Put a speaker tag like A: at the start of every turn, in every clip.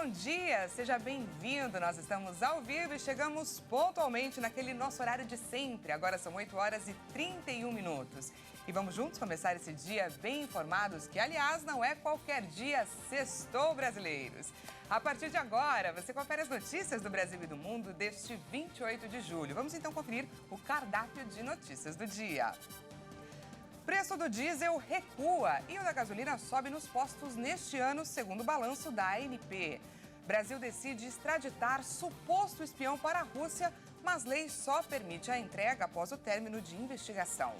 A: dia, seja bem-vindo. Nós estamos ao vivo e chegamos pontualmente naquele nosso horário de sempre. Agora são 8 horas e 31 minutos. E vamos juntos começar esse dia bem informados, que aliás não é qualquer dia, sextou, brasileiros. A partir de agora, você confere as notícias do Brasil e do mundo deste 28 de julho. Vamos então conferir o cardápio de notícias do dia. Preço do diesel recua e o da gasolina sobe nos postos neste ano, segundo o balanço da ANP. Brasil decide extraditar suposto espião para a Rússia, mas lei só permite a entrega após o término de investigação.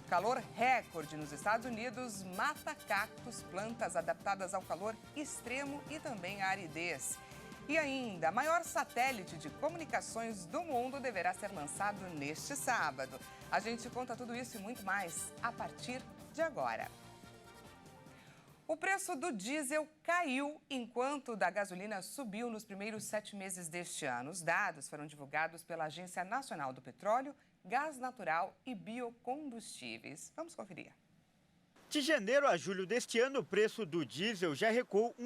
A: Calor recorde nos Estados Unidos mata cactos, plantas adaptadas ao calor extremo e também à aridez. E ainda, maior satélite de comunicações do mundo deverá ser lançado neste sábado. A gente conta tudo isso e muito mais a partir de agora. O preço do diesel caiu, enquanto o da gasolina subiu nos primeiros 7 meses deste ano. Os dados foram divulgados pela Agência Nacional do Petróleo, Gás Natural e Biocombustíveis. Vamos conferir.
B: De janeiro a julho deste ano, o preço do diesel já recuou R$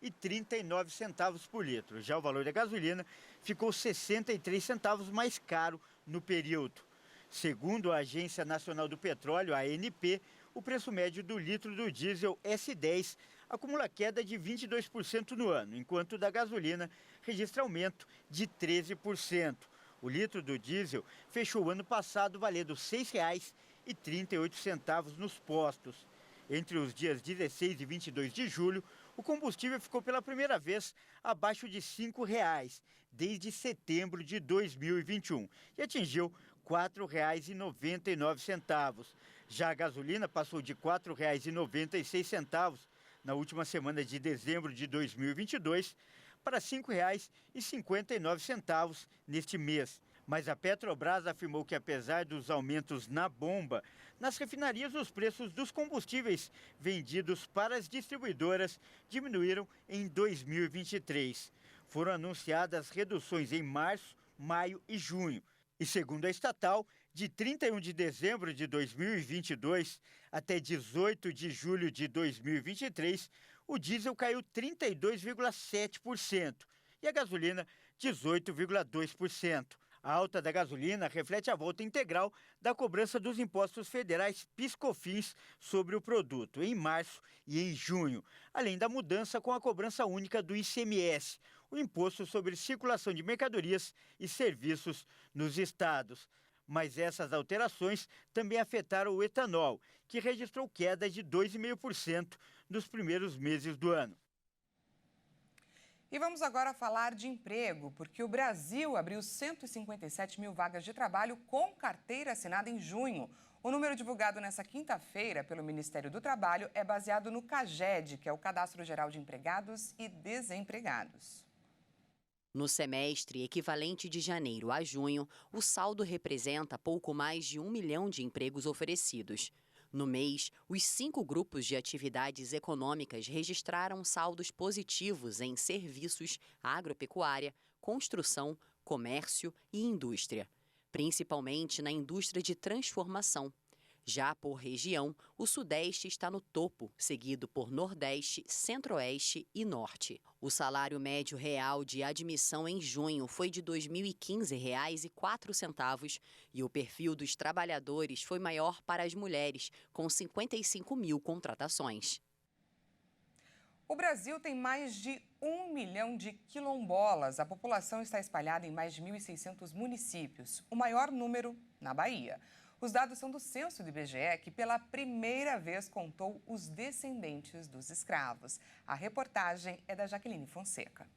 B: 1,39 por litro. Já o valor da gasolina ficou 63 centavos mais caro no período. Segundo a Agência Nacional do Petróleo, a ANP, o preço médio do litro do diesel S10 acumula queda de 22% no ano, enquanto o da gasolina registra aumento de 13%. O litro do diesel fechou o ano passado valendo R$ 6,38 nos postos. Entre os dias 16 e 22 de julho, o combustível ficou pela primeira vez abaixo de R$ 5,00 desde setembro de 2021 e atingiu R$ 4,99. Já a gasolina passou de R$ 4,96 na última semana de dezembro de 2022 para R$ 5,59 neste mês. Mas a Petrobras afirmou que, apesar dos aumentos na bomba, nas refinarias os preços dos combustíveis vendidos para as distribuidoras diminuíram em 2023. Foram anunciadas reduções em março, maio e junho. E segundo a estatal, de 31 de dezembro de 2022 até 18 de julho de 2023, o diesel caiu 32,7% e a gasolina 18,2%. A alta da gasolina reflete a volta integral da cobrança dos impostos federais PIS/COFINS sobre o produto em março e em junho, além da mudança com a cobrança única do ICMS, o Imposto sobre Circulação de Mercadorias e Serviços nos estados. Mas essas alterações também afetaram o etanol, que registrou queda de 2,5% nos primeiros meses do ano.
A: E vamos agora falar de emprego, porque o Brasil abriu 157 mil vagas de trabalho com carteira assinada em junho. O número divulgado nesta quinta-feira pelo Ministério do Trabalho é baseado no CAGED, que é o Cadastro Geral de Empregados e Desempregados.
C: No semestre equivalente de janeiro a junho, o saldo representa pouco mais de 1 milhão de empregos oferecidos. No mês, os 5 grupos de atividades econômicas registraram saldos positivos em serviços, agropecuária, construção, comércio e indústria, principalmente na indústria de transformação. Já por região, o Sudeste está no topo, seguido por Nordeste, Centro-Oeste e Norte. O salário médio real de admissão em junho foi de R$ 2.015,04 e o perfil dos trabalhadores foi maior para as mulheres, com 55 mil contratações.
A: O Brasil tem mais de 1 milhão de quilombolas. A população está espalhada em mais de 1.600 municípios, o maior número na Bahia. Os dados são do censo do IBGE, que pela primeira vez contou os descendentes dos escravos. A reportagem é da Jaqueline Fonseca.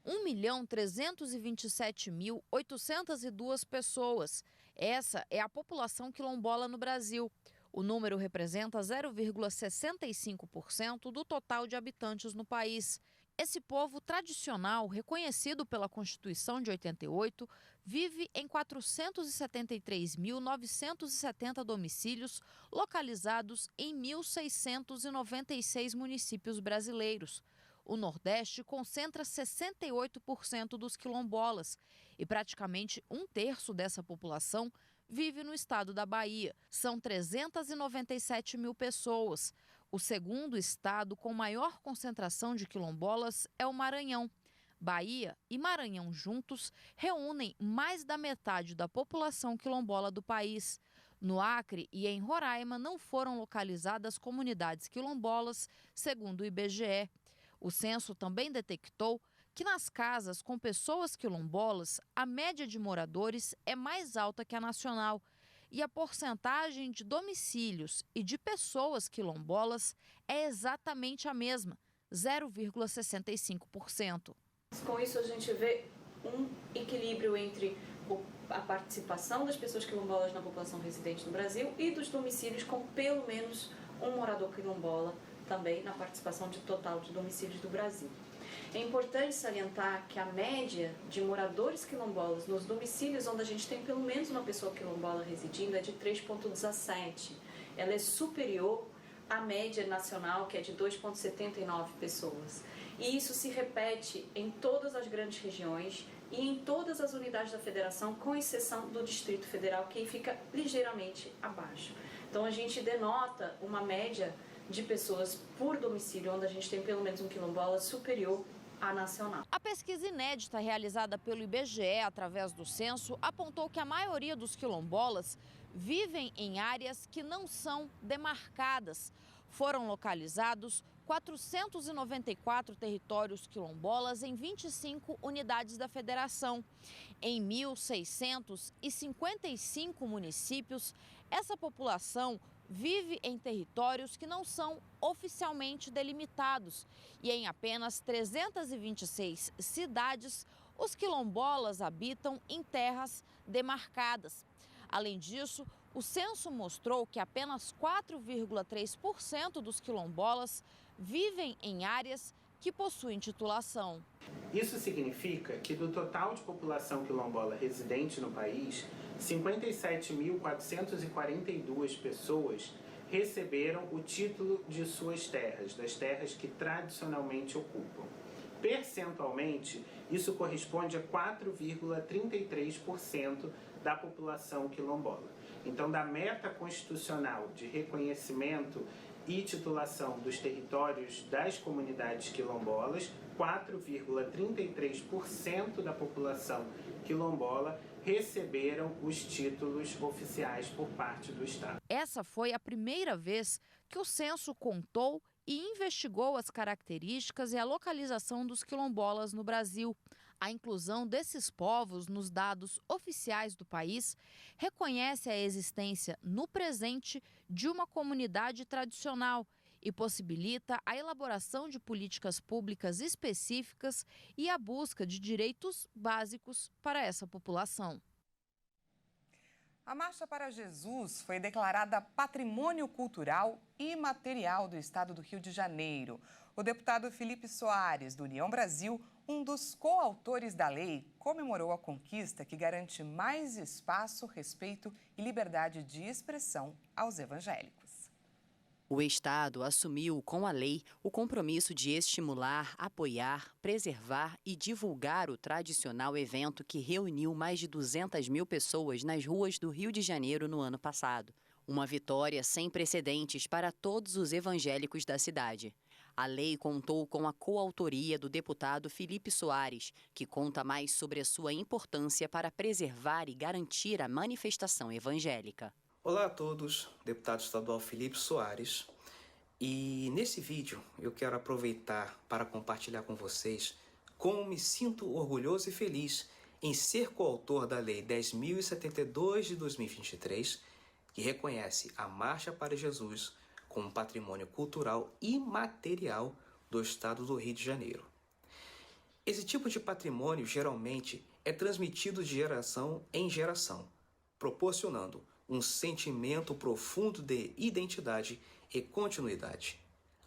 D: 1.327.802 pessoas. Essa é a população quilombola no Brasil. O número representa 0,65% do total de habitantes no país. Esse povo tradicional, reconhecido pela Constituição de 88, vive em 473.970 domicílios localizados em 1.696 municípios brasileiros. O Nordeste concentra 68% dos quilombolas e praticamente 1/3 dessa população vive no estado da Bahia. São 397 mil pessoas. O segundo estado com maior concentração de quilombolas é o Maranhão. Bahia e Maranhão juntos reúnem mais da metade da população quilombola do país. No Acre e em Roraima não foram localizadas comunidades quilombolas, segundo o IBGE. O censo também detectou que nas casas com pessoas quilombolas, a média de moradores é mais alta que a nacional e a porcentagem de domicílios e de pessoas quilombolas é exatamente a mesma, 0,65%.
E: Com isso, a gente vê um equilíbrio entre a participação das pessoas quilombolas na população residente no Brasil e dos domicílios com pelo menos um morador quilombola também na participação total de domicílios do Brasil. É importante salientar que a média de moradores quilombolas nos domicílios onde a gente tem pelo menos uma pessoa quilombola residindo é de 3,17. Ela é superior à média nacional, que é de 2,79 pessoas. E isso se repete em todas as grandes regiões e em todas as unidades da federação, com exceção do Distrito Federal, que fica ligeiramente abaixo. Então a gente denota uma média de pessoas por domicílio, onde a gente tem pelo menos um quilombola superior à nacional.
D: A pesquisa inédita realizada pelo IBGE através do censo apontou que a maioria dos quilombolas vivem em áreas que não são demarcadas. Foram localizados 494 territórios quilombolas em 25 unidades da federação. Em 1.655 municípios, essa população vive em territórios que não são oficialmente delimitados. E em apenas 326 cidades, os quilombolas habitam em terras demarcadas. Além disso, o censo mostrou que apenas 4,3% dos quilombolas vivem em áreas que possuem titulação.
F: Isso significa que do total de população quilombola residente no país, 57.442 pessoas receberam o título de suas terras, das terras que tradicionalmente ocupam. Percentualmente, isso corresponde a 4,33% da população quilombola. Então, da meta constitucional de reconhecimento e titulação dos territórios das comunidades quilombolas, 4,33% da população quilombola receberam os títulos oficiais por parte do Estado.
D: Essa foi a primeira vez que o censo contou e investigou as características e a localização dos quilombolas no Brasil. A inclusão desses povos nos dados oficiais do país reconhece a existência no presente de uma comunidade tradicional e possibilita a elaboração de políticas públicas específicas e a busca de direitos básicos para essa população.
A: A Marcha para Jesus foi declarada Patrimônio Cultural Imaterial do Estado do Rio de Janeiro. O deputado Felipe Soares, do União Brasil, um dos coautores da lei, comemorou a conquista que garante mais espaço, respeito e liberdade de expressão aos evangélicos.
C: O Estado assumiu com a lei o compromisso de estimular, apoiar, preservar e divulgar o tradicional evento que reuniu mais de 200 mil pessoas nas ruas do Rio de Janeiro no ano passado. Uma vitória sem precedentes para todos os evangélicos da cidade. A lei contou com a coautoria do deputado Felipe Soares, que conta mais sobre a sua importância para preservar e garantir a manifestação evangélica.
G: Olá a todos, deputado estadual Felipe Soares. E nesse vídeo eu quero aproveitar para compartilhar com vocês como me sinto orgulhoso e feliz em ser coautor da Lei 10.072 de 2023, que reconhece a Marcha para Jesus como patrimônio cultural imaterial do Estado do Rio de Janeiro. Esse tipo de patrimônio geralmente é transmitido de geração em geração, proporcionando um sentimento profundo de identidade e continuidade.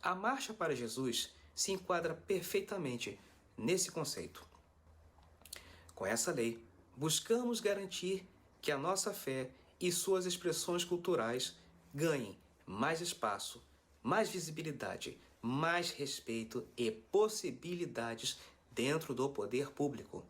G: A Marcha para Jesus se enquadra perfeitamente nesse conceito. Com essa lei, buscamos garantir que a nossa fé e suas expressões culturais ganhem mais espaço, mais visibilidade, mais respeito e possibilidades dentro do poder público.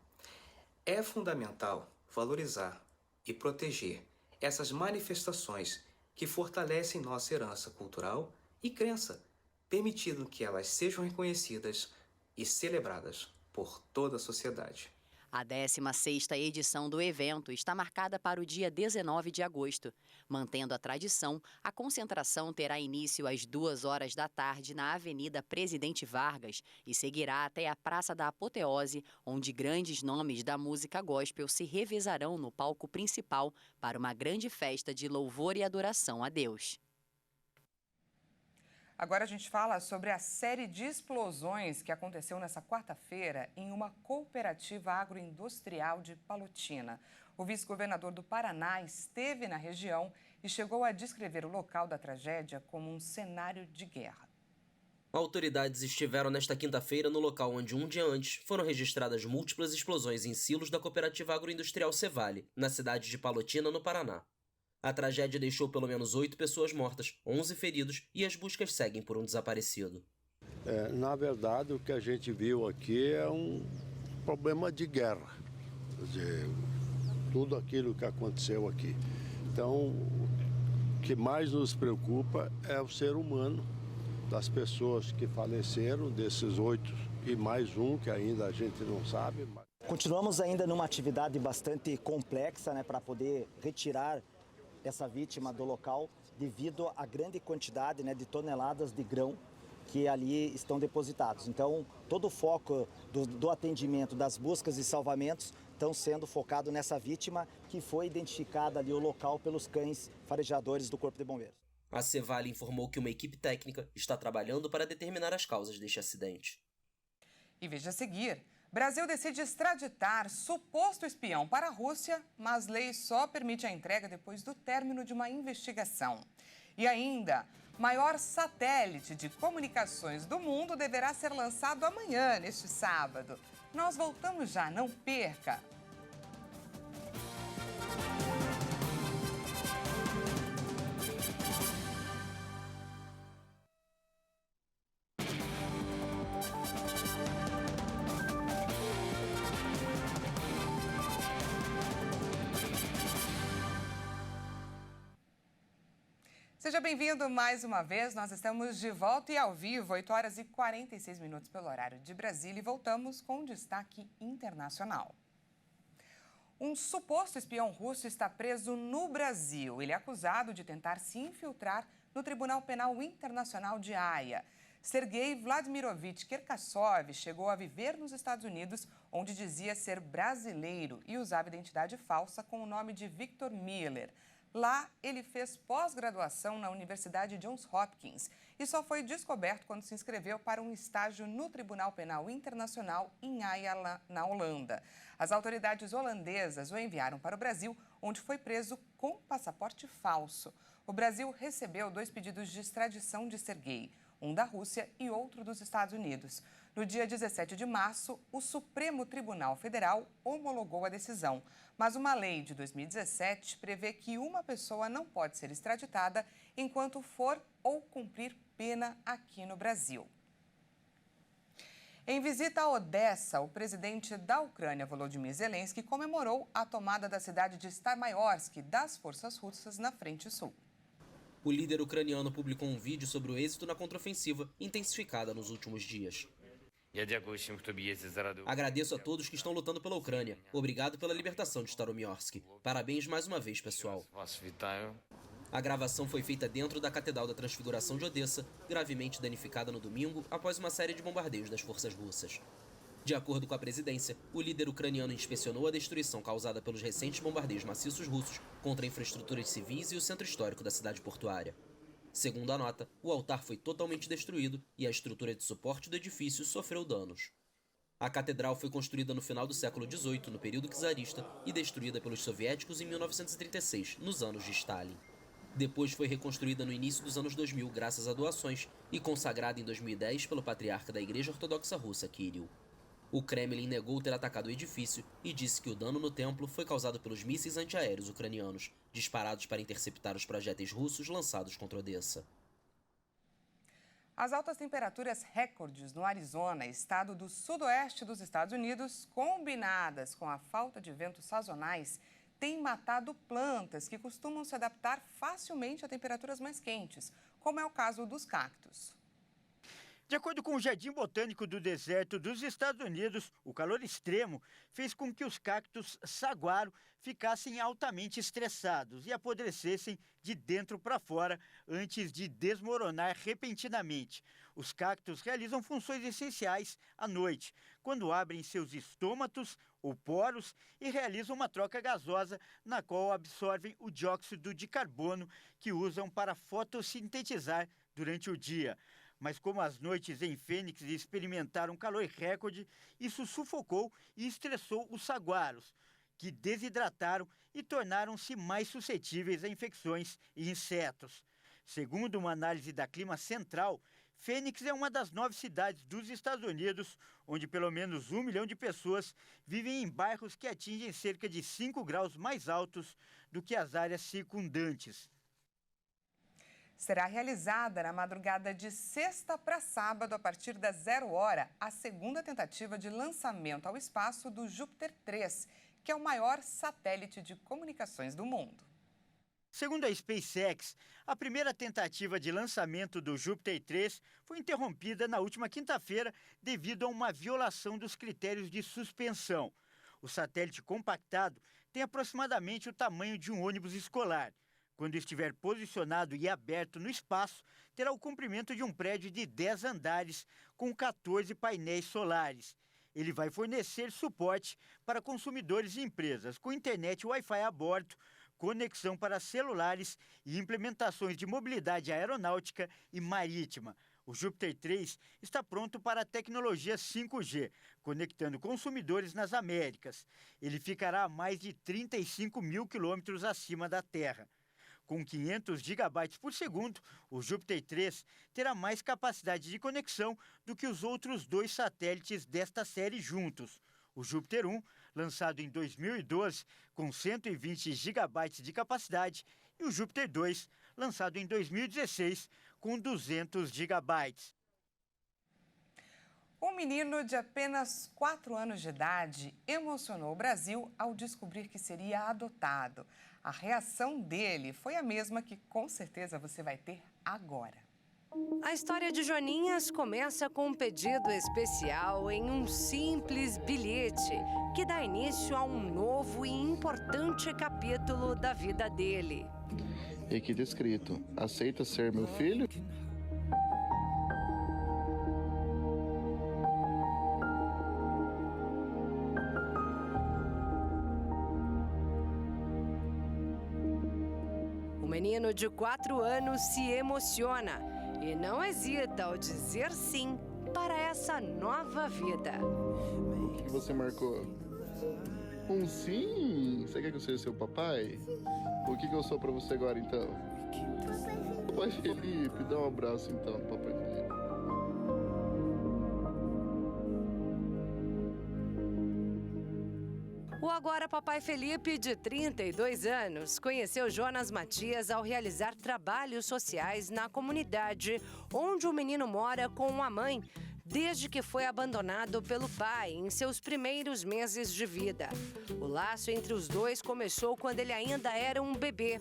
G: É fundamental valorizar e proteger essas manifestações que fortalecem nossa herança cultural e crença, permitindo que elas sejam reconhecidas e celebradas por toda a sociedade.
C: A 16ª edição do evento está marcada para o dia 19 de agosto. Mantendo a tradição, a concentração terá início às 2h da tarde na Avenida Presidente Vargas e seguirá até a Praça da Apoteose, onde grandes nomes da música gospel se revezarão no palco principal para uma grande festa de louvor e adoração a Deus.
A: Agora a gente fala sobre a série de explosões que aconteceu nessa quarta-feira em uma cooperativa agroindustrial de Palotina. O vice-governador do Paraná esteve na região e chegou a descrever o local da tragédia como um cenário de guerra.
H: Autoridades estiveram nesta quinta-feira no local onde um dia antes foram registradas múltiplas explosões em silos da cooperativa agroindustrial Cevale, na cidade de Palotina, no Paraná. A tragédia deixou pelo menos 8 pessoas mortas, 11 feridos e as buscas seguem por um desaparecido.
I: Na verdade, o que a gente viu aqui é um problema de guerra, tudo aquilo que aconteceu aqui. Então, o que mais nos preocupa é o ser humano, das pessoas que faleceram, desses 8 e mais um que ainda a gente não sabe.
J: Continuamos ainda numa atividade bastante complexa, para poder retirar essa vítima do local devido à grande quantidade de toneladas de grão que ali estão depositados. Então, todo o foco do atendimento, das buscas e salvamentos estão sendo focado nessa vítima que foi identificada ali o local pelos cães farejadores do Corpo de Bombeiros.
H: A Cevale informou que uma equipe técnica está trabalhando para determinar as causas deste acidente.
A: E veja a seguir. Brasil decide extraditar suposto espião para a Rússia, mas lei só permite a entrega depois do término de uma investigação. E ainda, maior satélite de comunicações do mundo deverá ser lançado amanhã, neste sábado. Nós voltamos já, não perca! Seja bem-vindo mais uma vez, nós estamos de volta e ao vivo, 8h46 pelo horário de Brasília e voltamos com um destaque internacional. Um suposto espião russo está preso no Brasil. Ele é acusado de tentar se infiltrar no Tribunal Penal Internacional de Haia. Sergei Vladimirovich Cherkassov chegou a viver nos Estados Unidos, onde dizia ser brasileiro e usava identidade falsa com o nome de Victor Miller. Lá, ele fez pós-graduação na Universidade Johns Hopkins e só foi descoberto quando se inscreveu para um estágio no Tribunal Penal Internacional em Haia, na Holanda. As autoridades holandesas o enviaram para o Brasil, onde foi preso com passaporte falso. O Brasil recebeu 2 pedidos de extradição de Sergei, um da Rússia e outro dos Estados Unidos. No dia 17 de março, o Supremo Tribunal Federal homologou a decisão. Mas uma lei de 2017 prevê que uma pessoa não pode ser extraditada enquanto for ou cumprir pena aqui no Brasil. Em visita a Odessa, o presidente da Ucrânia, Volodymyr Zelensky, comemorou a tomada da cidade de Starmaiorsk das forças russas na frente sul.
H: O líder ucraniano publicou um vídeo sobre o êxito na contraofensiva, intensificada nos últimos dias. Agradeço a todos que estão lutando pela Ucrânia. Obrigado pela libertação de Staromyorsk. Parabéns mais uma vez, pessoal. A gravação foi feita dentro da Catedral da Transfiguração de Odessa, gravemente danificada no domingo após uma série de bombardeios das forças russas. De acordo com a presidência, o líder ucraniano inspecionou a destruição causada pelos recentes bombardeios maciços russos contra infraestruturas civis e o centro histórico da cidade portuária. Segundo a nota, o altar foi totalmente destruído e a estrutura de suporte do edifício sofreu danos. A catedral foi construída no final do século XVIII, no período czarista, e destruída pelos soviéticos em 1936, nos anos de Stalin. Depois foi reconstruída no início dos anos 2000 graças a doações e consagrada em 2010 pelo patriarca da Igreja Ortodoxa Russa, Kirill. O Kremlin negou ter atacado o edifício e disse que o dano no templo foi causado pelos mísseis antiaéreos ucranianos, disparados para interceptar os projéteis russos lançados contra Odessa.
A: As altas temperaturas recordes no Arizona, estado do sudoeste dos Estados Unidos, combinadas com a falta de ventos sazonais, têm matado plantas que costumam se adaptar facilmente a temperaturas mais quentes, como é o caso dos cactos.
B: De acordo com o Jardim Botânico do Deserto dos Estados Unidos, o calor extremo fez com que os cactos saguaro ficassem altamente estressados e apodrecessem de dentro para fora antes de desmoronar repentinamente. Os cactos realizam funções essenciais à noite, quando abrem seus estômatos ou poros e realizam uma troca gasosa na qual absorvem o dióxido de carbono que usam para fotossintetizar durante o dia. Mas como as noites em Fênix experimentaram calor recorde, isso sufocou e estressou os saguaros, que desidrataram e tornaram-se mais suscetíveis a infecções e insetos. Segundo uma análise da Clima Central, Fênix é uma das 9 cidades dos Estados Unidos onde pelo menos 1 milhão de pessoas vivem em bairros que atingem cerca de 5 graus mais altos do que as áreas circundantes.
A: Será realizada na madrugada de sexta para sábado, a partir das 0 hora, a segunda tentativa de lançamento ao espaço do Júpiter 3, que é o maior satélite de comunicações do mundo.
B: Segundo a SpaceX, a primeira tentativa de lançamento do Júpiter 3 foi interrompida na última quinta-feira devido a uma violação dos critérios de suspensão. O satélite compactado tem aproximadamente o tamanho de um ônibus escolar. Quando estiver posicionado e aberto no espaço, terá o comprimento de um prédio de 10 andares com 14 painéis solares. Ele vai fornecer suporte para consumidores e empresas com internet Wi-Fi a bordo, conexão para celulares e implementações de mobilidade aeronáutica e marítima. O Júpiter 3 está pronto para a tecnologia 5G, conectando consumidores nas Américas. Ele ficará a mais de 35 mil quilômetros acima da Terra. Com 500 gigabytes por segundo, o Júpiter 3 terá mais capacidade de conexão do que os outros 2 satélites desta série juntos. O Júpiter 1, lançado em 2012, com 120 gigabytes de capacidade, e o Júpiter 2, lançado em 2016, com 200 gigabytes.
A: Um menino de apenas 4 anos de idade emocionou o Brasil ao descobrir que seria adotado. A reação dele foi a mesma que com certeza você vai ter agora.
K: A história de Joninhas começa com um pedido especial em um simples bilhete que dá início a um novo e importante capítulo da vida dele.
L: E aqui está escrito: aceita ser meu filho?
K: O menino de 4 anos se emociona e não hesita ao dizer sim para essa nova vida.
L: O que você marcou? Um sim? Você quer que eu seja seu papai? O que eu sou pra você agora, então? Papai Felipe, dá um abraço, então, Papai Felipe.
K: O agora Papai Felipe, de 32 anos, conheceu Jonas Matias ao realizar trabalhos sociais na comunidade onde o menino mora com a mãe, desde que foi abandonado pelo pai em seus primeiros meses de vida. O laço entre os dois começou quando ele ainda era um bebê.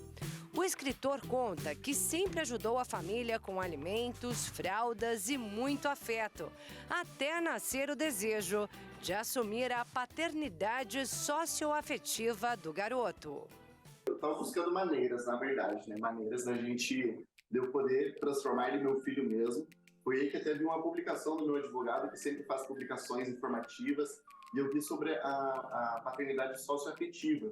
K: O escritor conta que sempre ajudou a família com alimentos, fraldas e muito afeto, até nascer o desejo de assumir a paternidade socioafetiva do garoto.
M: Eu estava buscando maneiras, na verdade, maneiras da gente, de eu poder transformar ele em meu filho mesmo. Foi aí que até vi uma publicação do meu advogado, que sempre faz publicações informativas, e eu vi sobre a paternidade socioafetiva.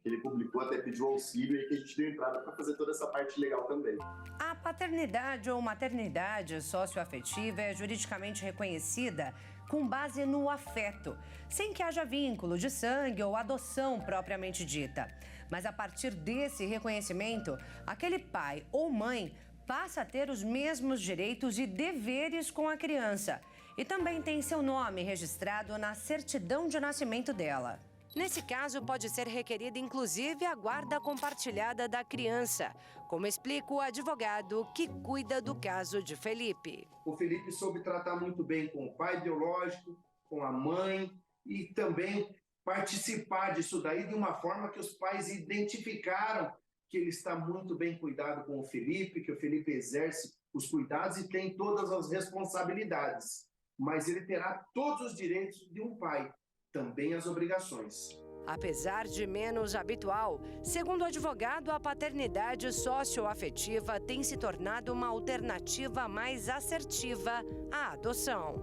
M: Ele publicou, até pediu auxílio, e que a gente deu entrada para fazer toda essa parte legal também.
K: A paternidade ou maternidade socioafetiva é juridicamente reconhecida com base no afeto, sem que haja vínculo de sangue ou adoção propriamente dita. Mas a partir desse reconhecimento, aquele pai ou mãe passa a ter os mesmos direitos e deveres com a criança e também tem seu nome registrado na certidão de nascimento dela. Nesse caso, pode ser requerida inclusive a guarda compartilhada da criança, como explica o advogado que cuida do caso de Felipe.
N: O Felipe soube tratar muito bem com o pai biológico, com a mãe e também participar disso daí de uma forma que os pais identificaram que ele está muito bem cuidado com o Felipe, que o Felipe exerce os cuidados e tem todas as responsabilidades, mas ele terá todos os direitos de um pai, também as obrigações.
K: Apesar de menos habitual, segundo o advogado, a paternidade socioafetiva tem se tornado uma alternativa mais assertiva à adoção.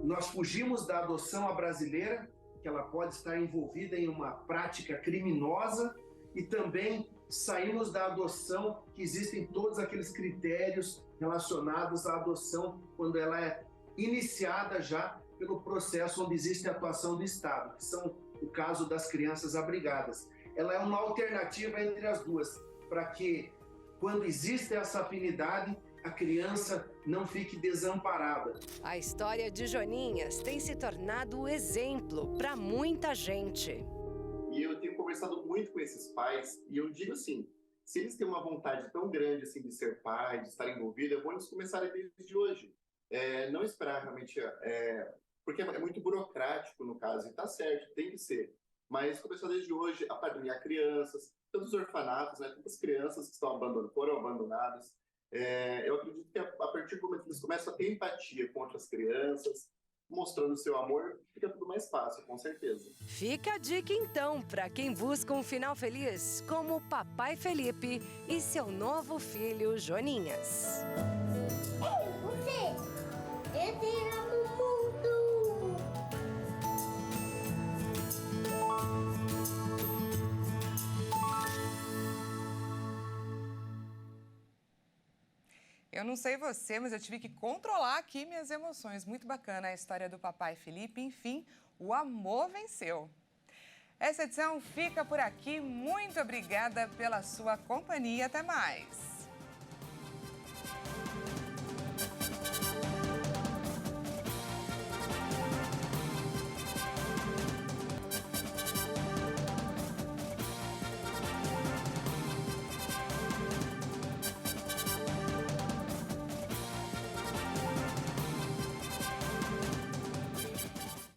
N: Nós fugimos da adoção à brasileira, que ela pode estar envolvida em uma prática criminosa, e também saímos da adoção, que existem todos aqueles critérios relacionados à adoção quando ela é iniciada já pelo processo onde existe a atuação do Estado, que são o caso das crianças abrigadas. Ela é uma alternativa entre as duas, para que, quando existe essa afinidade, a criança não fique desamparada.
K: A história de Joninhas tem se tornado exemplo para muita gente.
M: E eu tenho conversado muito com esses pais, e eu digo assim, se eles têm uma vontade tão grande assim, de ser pai, de estar envolvido, é bom eles começarem desde hoje. Não esperar realmente, porque é muito burocrático no caso, e está certo, tem que ser. Mas começar desde hoje a padrinhar crianças, tantos orfanatos, né, tantas crianças que foram abandonadas. Eu acredito que a partir do momento que eles começam a ter empatia com outras crianças, mostrando seu amor, fica tudo mais fácil, com certeza.
K: Fica a dica então para quem busca um final feliz, como o papai Felipe e seu novo filho Joninhas.
O: Ei, você! Eu te amo muito!
A: Eu não sei você, mas eu tive que controlar aqui minhas emoções. Muito bacana a história do papai Felipe. Enfim, o amor venceu. Essa edição fica por aqui. Muito obrigada pela sua companhia. Até mais.